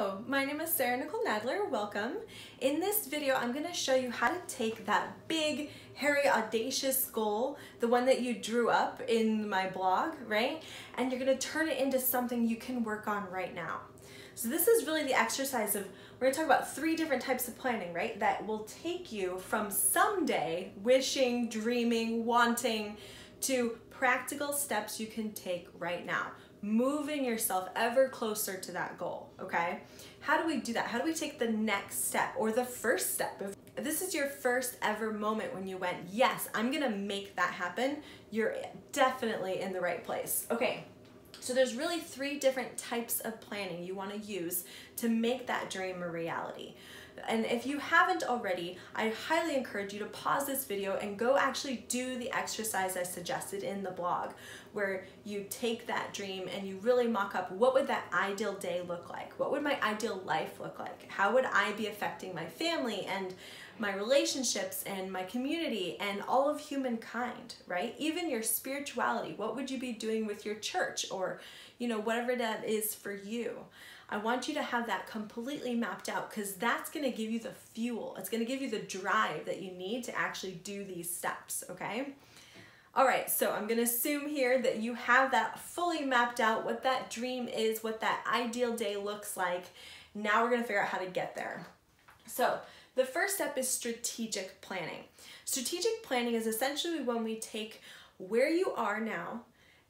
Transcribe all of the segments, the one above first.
Hello, my name is Sarah Nicole Nadler. Welcome. In this video, I'm going to show you how to take that big, hairy, audacious goal, the one that you drew up in my blog, right? And you're going to turn it into something you can work on right now. So this is really the exercise of, we're going to talk about 3 different types of planning, right? That will take you from someday wishing, dreaming, wanting, to practical steps you can take right now, moving yourself ever closer to that goal, okay? How do we do that? How do we take the next step or the first step? If this is your first ever moment when you went, yes, I'm gonna make that happen, you're definitely in the right place. Okay, so there's really 3 different types of planning you wanna use to make that dream a reality. And if you haven't already, I highly encourage you to pause this video and go actually do the exercise I suggested in the blog, where you take that dream and you really mock up, what would that ideal day look like? What would my ideal life look like? How would I be affecting my family and my relationships and my community and all of humankind, right? Even your spirituality, what would you be doing with your church or, you know, whatever that is for you? I want you to have that completely mapped out because that's going to give you the fuel. It's going to give you the drive that you need to actually do these steps, okay? All right, so I'm going to assume here that you have that fully mapped out, what that dream is, what that ideal day looks like. Now we're going to figure out how to get there. So the first step is strategic planning. Strategic planning is essentially when we take where you are now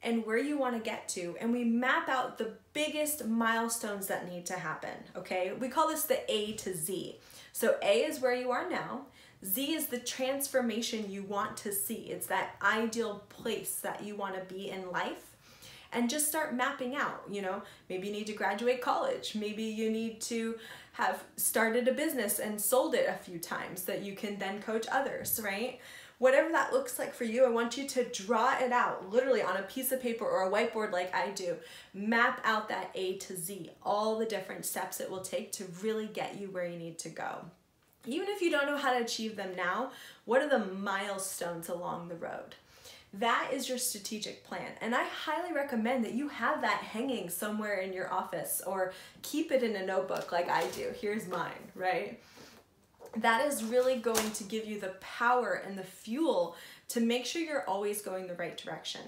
and where you want to get to, and we map out the biggest milestones that need to happen, okay? We call this the A to Z. So A is where you are now, Z is the transformation you want to see. It's that ideal place that you want to be in life. And just start mapping out, you know, maybe you need to graduate college, maybe you need to have started a business and sold it a few times that you can then coach others, right? Whatever that looks like for you, I want you to draw it out literally on a piece of paper or a whiteboard like I do. Map out that A to Z, all the different steps it will take to really get you where you need to go. Even if you don't know how to achieve them now, what are the milestones along the road? That is your strategic plan. And I highly recommend that you have that hanging somewhere in your office or keep it in a notebook like I do. Here's mine, right? That is really going to give you the power and the fuel to make sure you're always going the right direction.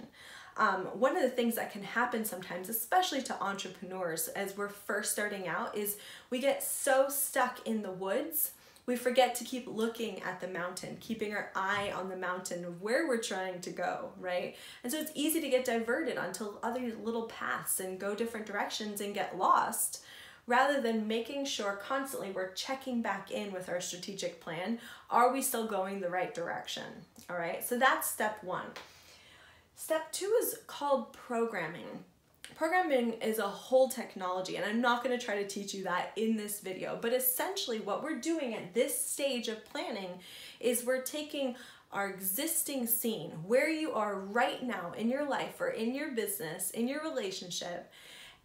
One of the things that can happen sometimes, especially to entrepreneurs as we're first starting out, is we get so stuck in the woods, we forget to keep looking at the mountain, keeping our eye on the mountain of where we're trying to go, right? And so it's easy to get diverted onto other little paths and go different directions and get lost, rather than making sure constantly we're checking back in with our strategic plan. Are we still going the right direction? All right, so that's step 1. Step 2 is called programming. Programming is a whole technology, and I'm not going to try to teach you that in this video, but essentially what we're doing at this stage of planning is we're taking our existing scene, where you are right now in your life or in your business, in your relationship,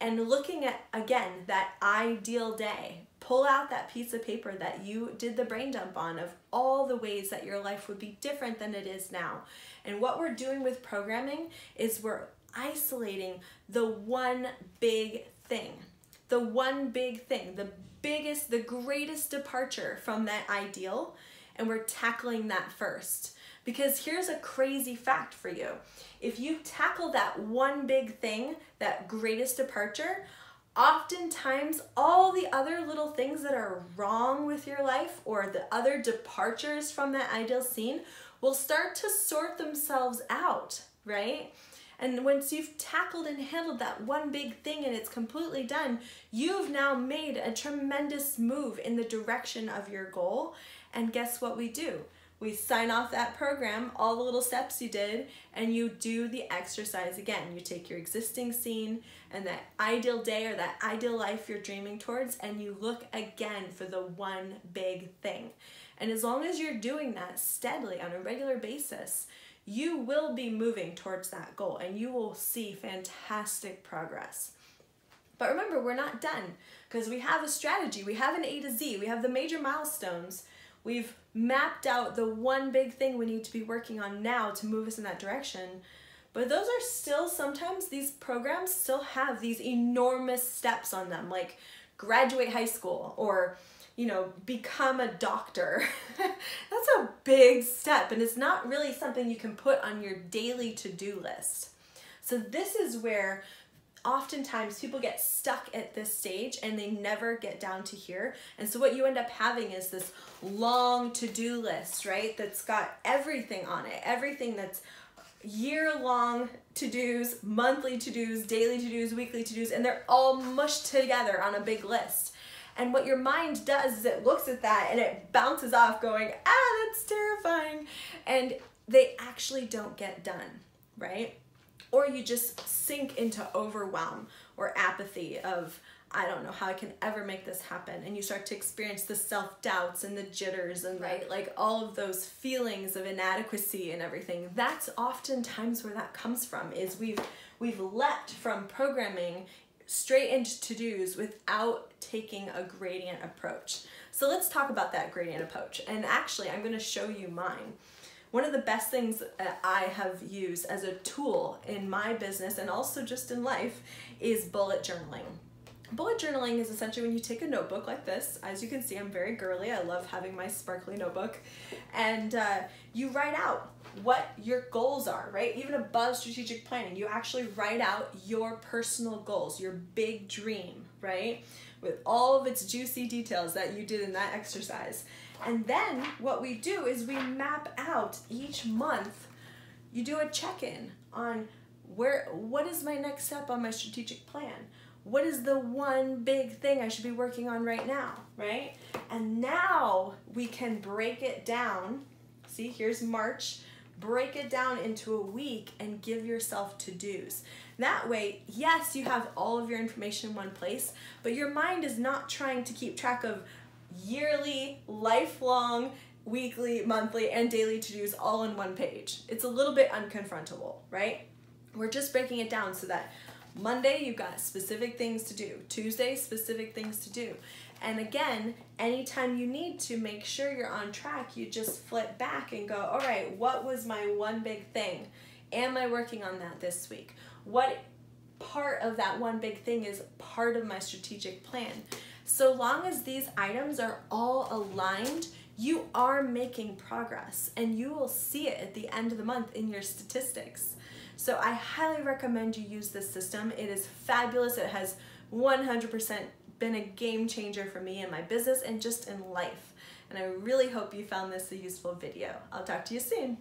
and looking at, again, that ideal day. Pull out that piece of paper that you did the brain dump on of all the ways that your life would be different than it is now. And what we're doing with programming is we're isolating the one big thing. The one big thing, the biggest, the greatest departure from that ideal, and we're tackling that first. Because here's a crazy fact for you. If you tackle that one big thing, that greatest departure, oftentimes all the other little things that are wrong with your life or the other departures from that ideal scene will start to sort themselves out, right? And once you've tackled and handled that one big thing and it's completely done, you've now made a tremendous move in the direction of your goal. And guess what we do? We sign off that program, all the little steps you did, and you do the exercise again. You take your existing scene and that ideal day or that ideal life you're dreaming towards, and you look again for the one big thing. And as long as you're doing that steadily on a regular basis, you will be moving towards that goal and you will see fantastic progress. But remember, we're not done because we have a strategy. We have an A to Z. We have the major milestones. We've mapped out the one big thing we need to be working on now to move us in that direction. But those are still, sometimes these programs still have these enormous steps on them, like graduate high school or, you know, become a doctor. That's a big step, and it's not really something you can put on your daily to-do list. So this is where oftentimes people get stuck at this stage and they never get down to here. And so what you end up having is this long to-do list, right? That's got everything on it, everything that's year-long to-dos, monthly to-dos, daily to-dos, weekly to-dos, and they're all mushed together on a big list. And what your mind does is it looks at that and it bounces off going, ah, that's terrifying. And they actually don't get done, right? Or you just sink into overwhelm or apathy of, I don't know how I can ever make this happen. And you start to experience the self-doubts and the jitters and right, like all of those feelings of inadequacy and everything. That's oftentimes where that comes from, is we've leapt from programming straight into to-dos without taking a gradient approach. So let's talk about that gradient approach. And actually, I'm going to show you mine. One of the best things that I have used as a tool in my business and also just in life is bullet journaling. Bullet journaling is essentially when you take a notebook like this. As you can see, I'm very girly. I love having my sparkly notebook. And you write out what your goals are, right? Even above strategic planning, you actually write out your personal goals, your big dream, right? With all of its juicy details that you did in that exercise. And then what we do is we map out each month. You do a check-in on what is my next step on my strategic plan? What is the one big thing I should be working on right now, right? And now we can break it down. See, here's March. Break it down into a week and give yourself to-dos. That way, yes, you have all of your information in one place, but your mind is not trying to keep track of yearly, lifelong, weekly, monthly, and daily to-dos all in one page. It's a little bit unconfrontable, right? We're just breaking it down so that Monday, you've got specific things to do. Tuesday, specific things to do. And again, anytime you need to make sure you're on track, you just flip back and go, all right, what was my one big thing? Am I working on that this week? What part of that one big thing is part of my strategic plan? So long as these items are all aligned, you are making progress, and you will see it at the end of the month in your statistics. So I highly recommend you use this system. It is fabulous. It has 100% been a game changer for me in my business and just in life. And I really hope you found this a useful video. I'll talk to you soon.